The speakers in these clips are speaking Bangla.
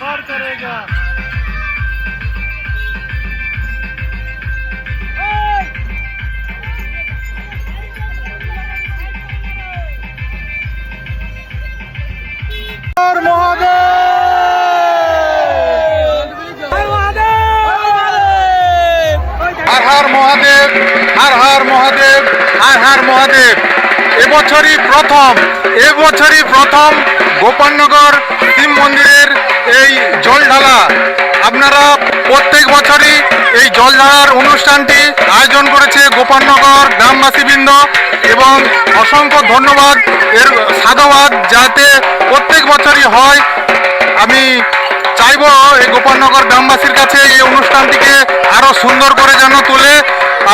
पार करेगा। हर हर महादेव, हर हर महादेव, हर हर महादेव। এবছরই প্রথম গোপালনগর শিব মন্দিরের এই জল ঢালা। আপনারা প্রত্যেক বছরই এই জল ঢালার অনুষ্ঠানটি আয়োজন করেছে গোপালনগর গ্রামবাসীবৃন্দ এবং অসংখ্য ধন্যবাদ, এর সাধুবাদ যাতে প্রত্যেক বছরই হয়। আমি চাইব এই গোপালনগর গ্রামবাসীর কাছে এই অনুষ্ঠানটিকে আরও সুন্দর করে যেন তুলে।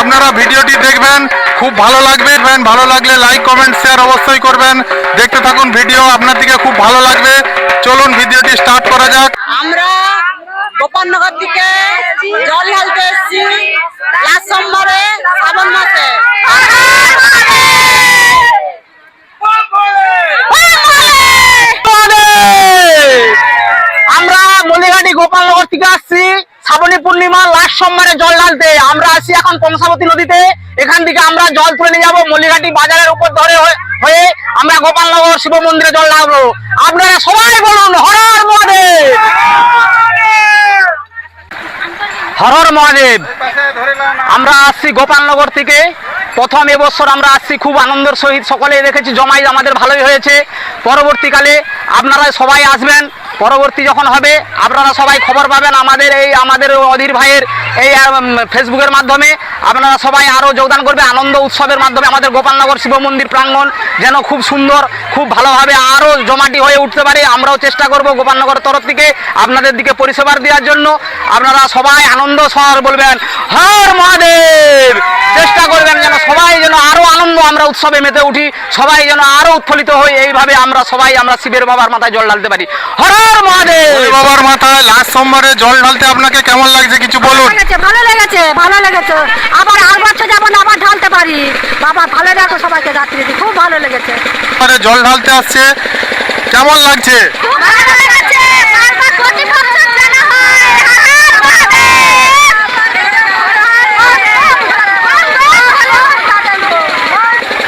আপনারা ভিডিওটি দেখবেন, খুব ভালো লাগবে। ভালো লাগলে লাইক কমেন্ট শেয়ার অবশ্যই করবেন। দেখতে থাকুন ভিডিও, আপনার দিকে খুব ভালো লাগবে। চলুন ভিডিওটি স্টার্ট করা যাক। আমরা গোপালনগর থেকে জল ঢালতে এসেছি লাস্ট সোমবারে শ্রাবণ মাসে। আমরা মলিঘাটি গোপালনগর থেকে আসছি শ্রাবণী পূর্ণিমা লাস্ট সোমবারে জল ঢালতে। আমরা আসছি এখন কংসাবতী নদীতে। এখান থেকে আমরা জল তুলে নিয়ে যাবো মলিঘাটি বাজারের উপর ধরে হয়ে আমরা গোপালনগর শিব মন্দিরে জল ঢালবো। আপনারা সবাই বলুন হর হর মহাদেব, হর হর মহাদেব। আমরা আসছি গোপালনগর থেকে প্রথম এবছর আমরা আসছি, খুব আনন্দের সহিত সকলে দেখেছি জমাই আমাদের ভালোই হয়েছে। পরবর্তীকালে আপনারা সবাই আসবেন, পরবর্তী যখন হবে আপনারা সবাই খবর পাবেন আমাদের অধীর ভাইয়ের এই ফেসবুকের মাধ্যমে। আপনারা সবাই আরও যোগদান করবে আনন্দ উৎসবের মাধ্যমে। আমাদের গোপালনগর শিব মন্দির প্রাঙ্গণ যেন খুব সুন্দর, খুব ভালোভাবে আরও জমাটি হয়ে উঠতে পারে। আমরাও চেষ্টা করব গোপালনগরের তরফ থেকে আপনাদের দিকে পরিষেবা দেওয়ার জন্য। আপনারা সবাই আনন্দ সহর বলবেন হর মহাদেব, চেষ্টা করবেন যেন সবাই যেন আরো আনন্দ আমরা উৎসবে মেতে উঠি, সবাই যেন আরো উৎফুল্লিত হই। এইভাবে আমরা সবাই আমরা শিবের বাবার মাথায় জল ঢালতে পারি। হর হর মহাদেব। বাবার মাথায় লাস্ট সোমবারে জল ঢালতে আপনাকে কেমন লাগছে কিছু বলুন। ভালো লেগেছে, ভালো লেগেছে। আবার আর বছর যাবো না, আবার ঢালতে পারি। বাবা ভালো রাখো সবাইকে, রাত্রি খুব ভালো লেগেছে। জল ঢালতে আসছে, কেমন লাগছে?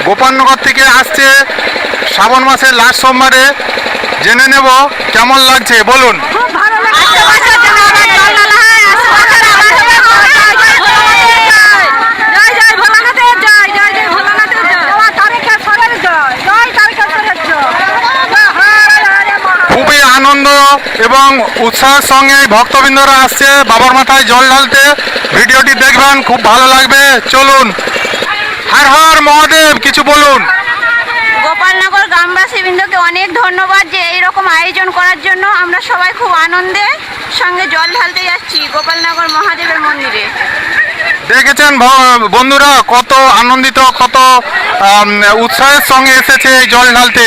গোপালনগর থেকে আসছে শ্রাবণ মাসের লাস্ট সোমবারে, জেনে নেব কেমন লাগছে বলুন। খুবই আনন্দ এবং উৎসাহের সঙ্গে ভক্তবৃন্দরা আসছে বাবার মাথায় জল ঢালতে। ভিডিওটি দেখবেন, খুব ভালো লাগবে। চলুন হর হর মহাদেব, কিছু বলুন। গোপালনগর গ্রামবাসী বৃন্দকে অনেক ধন্যবাদ যে এইরকম আয়োজন করার জন্য। আমরা সবাই খুব আনন্দের সঙ্গে জল ঢালতে যাচ্ছি গোপালনগর মহাদেবের মন্দিরে। দেখেছেন বন্ধুরা কত আনন্দিত, কত উৎসাহের সঙ্গে এসেছে এই জল ঢালতে।